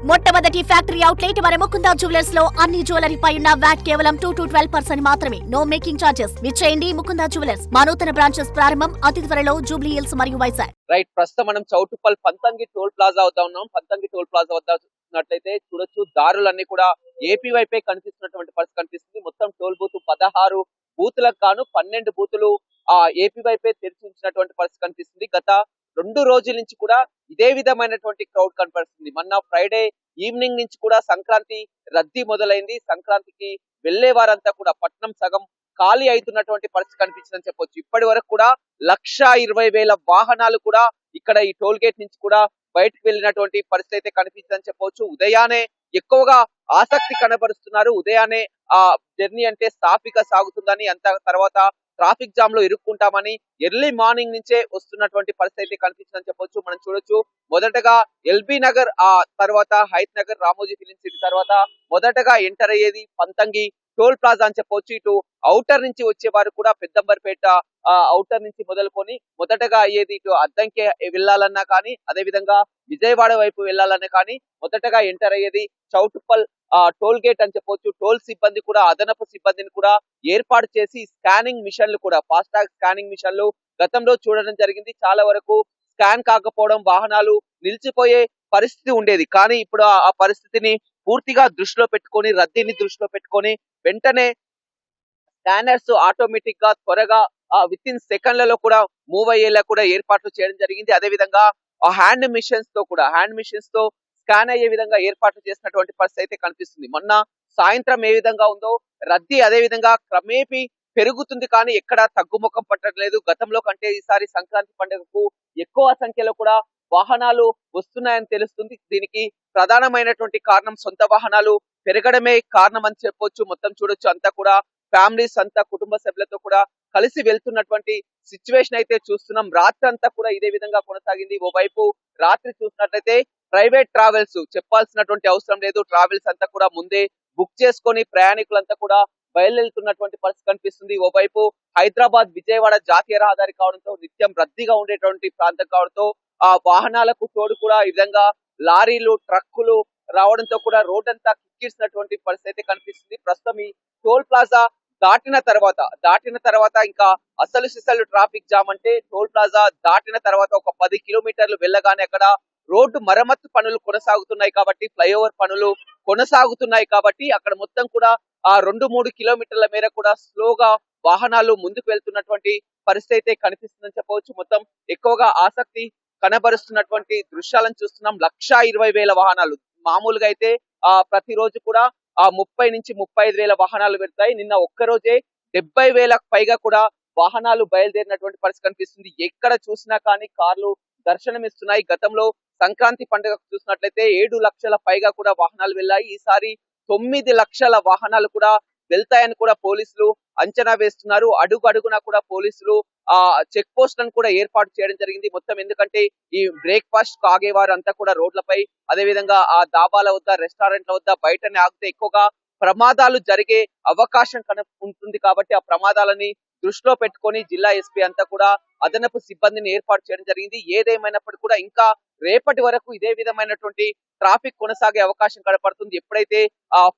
మొట్టమొదటి factory outlet మన Mukunda jewellers లో అన్ని జ్యువెలరీ పై ఉన్న వ్యాట్ కేవలం 2 to 12% మాత్రమే. No making charges. విచ్చేయండి ముకుందా జ్యువెలర్స్. మా నూతన బ్రాంచెస్ ప్రారంభం అతి త్వరలో జూబ్లీ హిల్స్ మరియు వైజాగ్. రైట్, ప్రస్తుతం మనం చౌటుప్పల్ పంతంగి టోల్ ప్లాజా వద్ద ఉన్నాం. పంతంగి టోల్ ప్లాజా వద్ద చూసినట్లయితే చూడొచ్చు, దారులన్నీ కూడా ఏపీ వైపే కనిపిస్తున్నటువంటి పరిస్థితి కనిపిస్తుంది. మొత్తం టోల్ బూత్ 16 బూతులకు గాను 12 బూతులు ఏపీ వైపే తెరిచి ఉంచినటువంటి పరిస్థితి కనిపిస్తుంది. గత 2 రోజుల నుంచి కూడా ఇదే విధమైనటువంటి క్రౌడ్ కనపడుతుంది. మొన్న ఫ్రైడే ఈవినింగ్ నుంచి కూడా సంక్రాంతి రద్దీ మొదలైంది. సంక్రాంతికి వెళ్లే వారంతా కూడా పట్నం సగం ఖాళీ అవుతున్నటువంటి పరిస్థితి కనిపించిందని చెప్పొచ్చు. ఇప్పటి వరకు కూడా 1,20,000 వాహనాలు కూడా ఇక్కడ ఈ టోల్ గేట్ నుంచి కూడా బయటకు వెళ్ళినటువంటి పరిస్థితి అయితే కనిపించిందని చెప్పవచ్చు. ఉదయానే ఎక్కువగా ఆసక్తి కనబరుస్తున్నారు. ఉదయానే ఆ జర్నీ అంటే సాఫీగా సాగుతుందని, అంత తర్వాత ట్రాఫిక్ జామ్ లో ఇరుక్కుంటామని ఎర్లీ మార్నింగ్ నుంచే వస్తున్నటువంటి పరిస్థితి అయితే కనిపించిందని చెప్పొచ్చు. మనం చూడొచ్చు, మొదటగా ఎల్బీ నగర్, ఆ తర్వాత హైత్ నగర్, రామోజీ ఫిలిం సిటీ తర్వాత మొదటగా ఎంటర్ అయ్యేది పంతంగి టోల్ ప్లాజా అని చెప్పొచ్చు. ఇటు ఔటర్ నుంచి వచ్చేవారు కూడా పెద్దంబర్పేట ఔటర్ నుంచి మొదలుకొని మొదటగా అయ్యేది ఇటు అద్దంకి వెళ్ళాలన్నా కానీ, అదే విధంగా విజయవాడ వైపు వెళ్ళాలన్నా కానీ మొదటగా ఎంటర్ అయ్యేది చౌటుప్పల్ టోల్ గేట్ అని చెప్పొచ్చు. టోల్ సిబ్బంది కూడా అదనపు సిబ్బందిని కూడా ఏర్పాటు చేసి స్కానింగ్ మిషన్లు కూడా, ఫాస్టాగ్ స్కానింగ్ మిషన్లు గతంలో చూడడం జరిగింది. చాలా వరకు స్కాన్ కాకపోవడం, వాహనాలు నిలిచిపోయే పరిస్థితి ఉండేది. కానీ ఇప్పుడు ఆ పరిస్థితిని పూర్తిగా దృష్టిలో పెట్టుకొని, రద్దీని దృష్టిలో పెట్టుకొని వెంటనే స్కానర్స్ ఆటోమేటిక్ గా త్వరగా విత్ ఇన్ సెకండ్లలో కూడా మూవ్ అయ్యేలా కూడా ఏర్పాట్లు చేయడం జరిగింది. అదే విధంగా ఆ హ్యాండ్ మిషన్స్ తో స్కాన్ అయ్యే విధంగా ఏర్పాట్లు చేసినటువంటి పరిస్థితి అయితే కనిపిస్తుంది. మొన్న సాయంత్రం ఏ విధంగా ఉందో రద్దీ అదే విధంగా క్రమేపీ పెరుగుతుంది, కానీ ఎక్కడ తగ్గుముఖం పట్టట్లేదు. గతంలో కంటే ఈసారి సంక్రాంతి పండుగకు ఎక్కువ సంఖ్యలో కూడా వాహనాలు వస్తున్నాయని తెలుస్తుంది. దీనికి ప్రధానమైనటువంటి కారణం సొంత వాహనాలు పెరగడమే కారణం అని చెప్పొచ్చు. మొత్తం చూడొచ్చు, అంతా కూడా ఫ్యామిలీస్ అంతా కుటుంబ సభ్యులతో కూడా కలిసి వెళ్తున్నటువంటి సిచ్యువేషన్ అయితే చూస్తున్నాం. రాత్రి అంతా కూడా ఇదే విధంగా కొనసాగింది. ఓవైపు రాత్రి చూసినట్లయితే ప్రైవేట్ ట్రావెల్స్ చెప్పాల్సినటువంటి అవసరం లేదు. ట్రావెల్స్ అంతా కూడా ముందే బుక్ చేసుకొని ప్రయాణికులంతా కూడా బయలుదేరుతున్నటువంటి పరిస్థితి కనిపిస్తుంది. ఓవైపు హైదరాబాద్ విజయవాడ జాతీయ రహదారి కావడంతో నిత్యం రద్దీగా ఉండేటువంటి ప్రాంతం కావడంతో ఆ వాహనాలకు తోడు కూడా ఈ విధంగా లారీలు, ట్రక్కులు రావడంతో కూడా రోడ్ అంతా కిక్కిరిసినటువంటి పరిస్థితి కనిపిస్తుంది. ప్రస్తుతం ఈ టోల్ ప్లాజా దాటిన తర్వాత ఇంకా అసలు సిసలు ట్రాఫిక్ జామ్ అంటే టోల్ ప్లాజా దాటిన తర్వాత ఒక 10 కిలోమీటర్లు వెళ్ళగానే అక్కడ రోడ్డు మరమ్మత్తు పనులు కొనసాగుతున్నాయి కాబట్టి, ఫ్లైఓవర్ పనులు కొనసాగుతున్నాయి కాబట్టి అక్కడ మొత్తం కూడా ఆ 2-3 కిలోమీటర్ల మేర కూడా స్లోగా వాహనాలు ముందుకు వెళ్తున్నటువంటి పరిస్థితి అయితే కనిపిస్తుందని చెప్పవచ్చు. మొత్తం ఎక్కువగా ఆసక్తి కనబరుస్తున్నటువంటి దృశ్యాలను చూస్తున్నాం. 1,20,000 వాహనాలు. మామూలుగా అయితే ప్రతిరోజు కూడా 30 నుంచి 35,000 వాహనాలు పెడతాయి. నిన్న ఒక్కరోజే 70,000కు పైగా కూడా వాహనాలు బయలుదేరినటువంటి పరిస్థితి కనిపిస్తుంది. ఎక్కడ చూసినా కానీ కార్లు దర్శనమిస్తున్నాయి. గతంలో సంక్రాంతి పండుగ చూసినట్లయితే 7 లక్షల పైగా కూడా వాహనాలు వెళ్ళాయి. ఈసారి 9 లక్షల వాహనాలు కూడా వెళ్తాయని కూడా పోలీసులు అంచనా వేస్తున్నారు. అడుగు అడుగునా కూడా పోలీసులు చెక్ పోస్టులను కూడా ఏర్పాటు చేయడం జరిగింది. మొత్తం ఎందుకంటే ఈ బ్రేక్ఫాస్ట్ ఆగేవారు అంతా కూడా రోడ్లపై, అదే విధంగా ఆ దాబాల వద్ద, రెస్టారెంట్ల వద్ద బయటనే ఆగితే ఎక్కువగా ప్రమాదాలు జరిగే అవకాశం ఉంటుంది కాబట్టి ఆ ప్రమాదాలని దృష్టిలో పెట్టుకొని జిల్లా ఎస్పీ అంతా కూడా అదనపు సిబ్బందిని ఏర్పాటు చేయడం జరిగింది. ఏదేమైనప్పటికీ కూడా ఇంకా రేపటి వరకు ఇదే విధమైనటువంటి ట్రాఫిక్ కొనసాగే అవకాశం కనపడుతుంది. ఎప్పుడైతే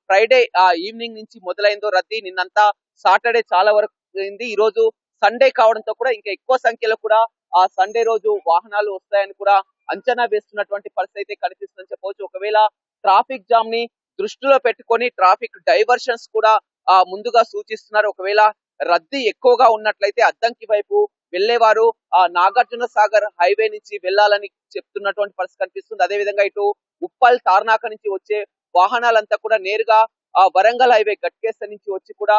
ఫ్రైడే ఈవినింగ్ నుంచి మొదలైందో రద్దీ, నిన్నంతా సాటర్డే చాలా వరకు అయింది. ఈ రోజు సండే కావడంతో కూడా ఇంకా ఎక్కువ సంఖ్యలో కూడా ఆ సండే రోజు వాహనాలు వస్తాయని కూడా అంచనా వేస్తున్నటువంటి పరిస్థితి అయితే కనిపిస్తుందని చెప్పవచ్చు. ఒకవేళ ట్రాఫిక్ జామ్ ని దృష్టిలో పెట్టుకొని ట్రాఫిక్ డైవర్షన్స్ కూడా ముందుగా సూచిస్తున్నారు. ఒకవేళ రద్దీ ఎక్కువగా ఉన్నట్లయితే అద్దంకి వైపు వెళ్లేవారు నాగార్జున సాగర్ హైవే నుంచి వెళ్లాలని చెప్తున్నటువంటి పరిస్థితి కనిపిస్తుంది. అదే విధంగా ఇటు ఉప్పల్ తార్నాక నుంచి వచ్చే వాహనాలంతా కూడా నేరుగా వరంగల్ హైవే గట్కేస నుంచి వచ్చి కూడా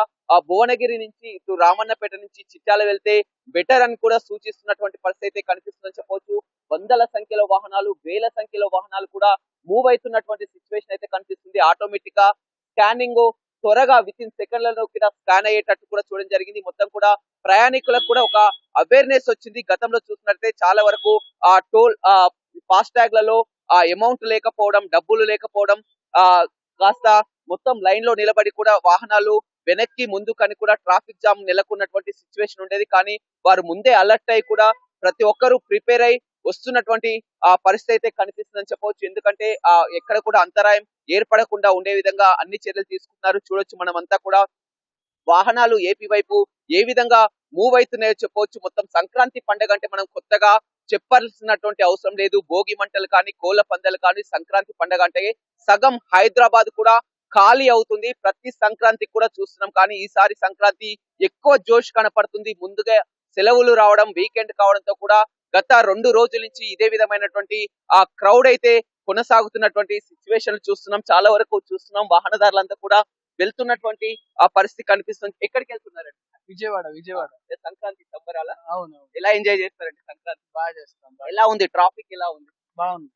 భువనగిరి నుంచి ఇటు రామన్నపేట నుంచి చిట్యాల వెళ్తే బెటర్ అని కూడా సూచిస్తున్నటువంటి పరిస్థితి అయితే కనిపిస్తుందని చెప్పవచ్చు. వందల సంఖ్యలో వాహనాలు, వేల సంఖ్యలో వాహనాలు కూడా మూవ్ అవుతున్నటువంటి సిచ్యువేషన్ అయితే కనిపిస్తుంది. ఆటోమేటిక్ గా స్కానింగ్ త్వరగా విత్ ఇన్ సెకండ్లలో కూడా స్కాన్ అయ్యేటట్టు కూడా చూడడం జరిగింది. మొత్తం కూడా ప్రయాణికులకు కూడా ఒక అవేర్నెస్ వచ్చింది. గతంలో చూసినట్లయితే చాలా వరకు ఆ టోల్ ఫాస్టాగ్ లలో అమౌంట్ లేకపోవడం, డబ్బులు లేకపోవడం, కాస్త మొత్తం లైన్ లో నిలబడి కూడా వాహనాలు వెనక్కి ముందుకని కూడా ట్రాఫిక్ జామ్ నెలకొన్నటువంటి సిచ్యువేషన్ ఉండేది. కానీ వారు ముందే అలర్ట్ అయి కూడా ప్రతి ఒక్కరూ ప్రిపేర్ అయి వస్తున్నటువంటి ఆ పరిస్థితి అయితే కనిపిస్తుందని చెప్పవచ్చు. ఎందుకంటే ఎక్కడ కూడా అంతరాయం ఏర్పడకుండా ఉండే విధంగా అన్ని చర్యలు తీసుకుంటున్నారు. చూడొచ్చు మనమంతా కూడా వాహనాలు ఏపీ వైపు ఏ విధంగా మూవ్ అవుతున్నాయో చెప్పవచ్చు. మొత్తం సంక్రాంతి పండుగ అంటే మనం కొత్తగా చెప్పాల్సినటువంటి అవసరం లేదు. భోగి మంటలు కానీ, కోళ్ల పందాలు కానీ, సంక్రాంతి పండుగ అంటే సగం హైదరాబాద్ కూడా ఖాళీ అవుతుంది. ప్రతి సంక్రాంతికి కూడా చూస్తున్నాం. కానీ ఈసారి సంక్రాంతి ఎక్కువ జోష్ కనపడుతుంది. ముందుగా సెలవులు రావడం, వీకెండ్ కావడంతో కూడా గత 2 రోజుల నుంచి ఇదే విధమైనటువంటి ఆ క్రౌడ్ అయితే కొనసాగుతున్నటువంటి సిచ్యువేషన్ చూస్తున్నాం. చాలా వరకు చూస్తున్నాం. వాహనదారులంతా కూడా వెళ్తున్నటువంటి ఆ పరిస్థితి కనిపిస్తుంది. ఎక్కడికి వెళ్తున్నారండి? విజయవాడ. సంక్రాంతి సంబరాల అవును. ఎలా ఎంజాయ్ చేస్తారండి సంక్రాంతి? బాగా చేస్తాం. ఎలా ఉంది? ట్రాఫిక్ ఎలా ఉంది? బాగుంది.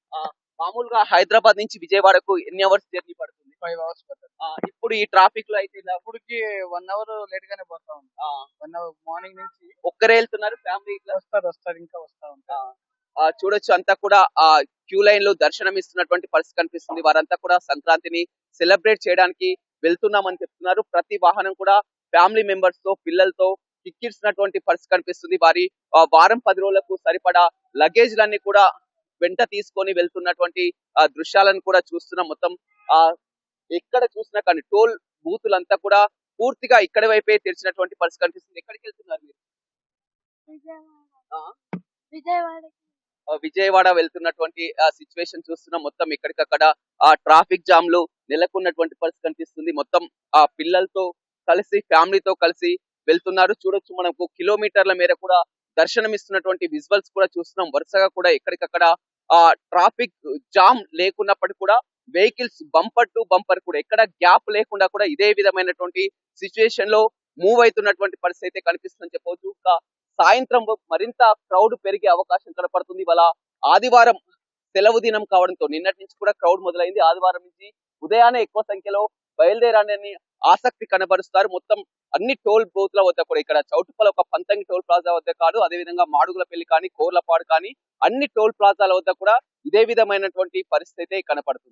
మామూలుగా హైదరాబాద్ నుంచి విజయవాడకు ఎన్ని అవర్స్ జర్నీ పడుతుంది? 5 అవర్స్ పడుతుంది. ఇప్పుడు ఈ ట్రాఫిక్ లో అయితే ఇలా ఇప్పటికి 1 అవర్ లేట్ గానే పోతా ఉంది. 1 అవర్ మార్నింగ్ నుంచి ఒక్కరే వెళ్తున్నారు? ఫ్యామిలీ వస్తారు ఇంకా వస్తా ఉంటారు. చూడొచ్చు అంతా కూడా క్యూ లైన్ లో దర్శనం ఇస్తున్నటువంటి పరిస్థితి కనిపిస్తుంది. వారంతా కూడా సంక్రాంతిని సెలబ్రేట్ చేయడానికి వెళ్తున్నామని చెప్తున్నారు. ప్రతి వాహనం కూడా ఫ్యామిలీ మెంబర్స్ తో పిల్లలతో కిక్కిరిసినటువంటి పరిస్థితి కనిపిస్తుంది. వారి వారం 10 రోజులకు సరిపడా లగేజ్లన్నీ కూడా వెంట తీసుకొని వెళ్తున్నటువంటి దృశ్యాలను కూడా చూస్తున్నాం. మొత్తం ఎక్కడ చూసినా కానీ టోల్ బూతులంతా కూడా పూర్తిగా ఇక్కడ వైపే తెరిచినటువంటి పరిస్థితి కనిపిస్తుంది. ఎక్కడికి వెళ్తున్నారు మీరు? విజయవాడ వెళ్తున్నటువంటి సిచ్యువేషన్ చూస్తున్నాం. మొత్తం ఎక్కడికక్కడ ట్రాఫిక్ జామ్ లో నెలకొన్నటువంటి పరిస్థితి కనిపిస్తుంది. మొత్తం పిల్లలతో కలిసి ఫ్యామిలీతో కలిసి వెళ్తున్నారు. చూడొచ్చు మనకు కిలోమీటర్ల మేర కూడా దర్శనం ఇస్తున్నటువంటి విజువల్స్ కూడా చూస్తున్నాం. వరుసగా కూడా ఎక్కడికక్కడ ట్రాఫిక్ జామ్ లేకున్నప్పటికీ కూడా వెహికల్స్ బంపర్ టు బంపర్ కూడా ఎక్కడ గ్యాప్ లేకుండా కూడా ఇదే విధమైనటువంటి సిచ్యువేషన్ లో మూవ్ అవుతున్నటువంటి పరిస్థితి అయితే కనిపిస్తుందని చెప్పవచ్చు. సాయంత్రం మరింత క్రౌడ్ పెరిగే అవకాశం కనపడుతుంది. ఇవాళ ఆదివారం సెలవు దినం కావడంతో నిన్నటి నుంచి కూడా క్రౌడ్ మొదలైంది. ఆదివారం నుంచి ఉదయాన్నే ఎక్కువ సంఖ్యలో బయలుదేరాలని ఆసక్తి కనబరుస్తారు. మొత్తం అన్ని టోల్ బూత్ల వద్ద కూడా ఇక్కడ చౌటుప్పల్ ఒక పంతంగి టోల్ ప్లాజా వద్ద కాదు, అదేవిధంగా మాడుగులపల్లి కానీ, కోర్లపాడు కానీ అన్ని టోల్ ప్లాజాల వద్ద కూడా ఇదే విధమైనటువంటి పరిస్థితి అయితే కనపడుతుంది.